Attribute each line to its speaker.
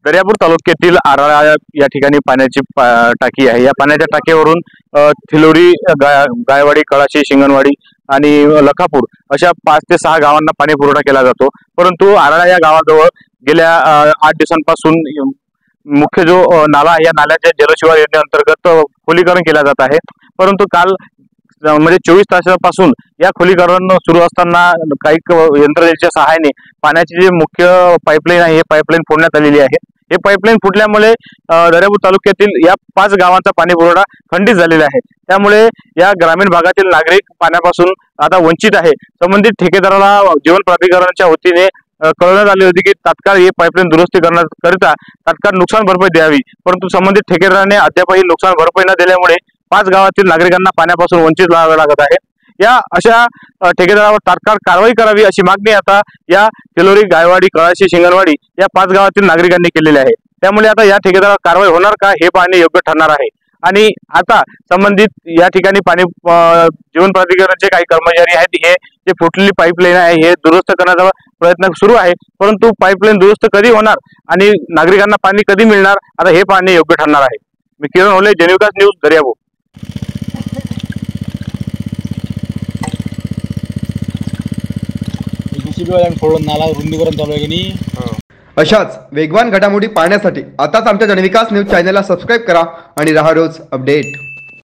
Speaker 1: दर्यापूर तालुक्यातील आराळा या ठिकाणी पाण्याची टाकी आहे। या पाण्याच्या टाकीवरून थिलोरी, गायवाडी, कळाशी, शिंगणवाडी आणि लखापूर अशा 5 ते 6 गावांना पाणी पुरवठा केला जातो। परंतु आराळा या गावाजवळ गेल्या 8 दिवसांपासून मुख्य जो नाला आहे, या नाल्याच्या जलशिवार योजनेअंतर्गत खोलीकरण केला जात आहे। परंतु काल म्हणजे 24 तासापासून या खोलीकरण सुरू असताना काही यंत्रणेच्या सहाय्याने पाण्याची जी मुख्य पाईपलाईन आहे, हे पाईपलाईन फोडण्यात आलेली आहे। हे पाईपलाईन फुटल्यामुळे दर्यापूर तालुक्यातील या 5 गावांचा पाणी पुरवठा खंडित झालेला आहे। त्यामुळे या ग्रामीण भागातील नागरिक पाण्यापासून आता वंचित आहे। संबंधित ठेकेदाराला जीवन प्राधिकरणाच्या वतीने कळवण्यात आले होते की तात्काळ ही पाईपलाईन दुरुस्ती करण्याकरिता तात्काळ नुकसान भरपाई द्यावी, परंतु संबंधित ठेकेदाराने अद्यापही नुकसान भरपाई न दिल्यामुळे 5 गावातील नागरिकांना पाण्यापासून वंचित राहावे लागत आहे। या अशा ठेकेदारावर तात्काळ कारवाई करावी अशी मागणी आता या थिलोरी, गायवाडी, कळाशी, शिंगणवाडी या 5 गावातील नागरिकांनी केलेली आहे। त्यामुळे आता या ठेकेदारावर कारवाई होणार का हे पाहणे योग्य ठरणार आहे। आणि आता संबंधित या ठिकाणी पाणी जीवन प्राधिकरणाचे काही कर्मचारी आहेत, हे जे फुटलेली पाईपलाईन आहे हे दुरुस्त करण्याचा प्रयत्न सुरू आहे, परंतु पाईपलाईन दुरुस्त कधी होणार आणि नागरिकांना पाणी कधी मिळणार आता हे पाहणे योग्य ठरणार आहे। मी किरण होले, जनविकास न्यूज, दर्यापूर।
Speaker 2: नाला रुंदीकरण चालू आहे की नाही।
Speaker 3: अशाच वेगवान घडामोडी पाहण्यासाठी आताच आमच्या जनविकास न्यूज चॅनलला सबस्क्राईब करा आणि रहा रोज अपडेट।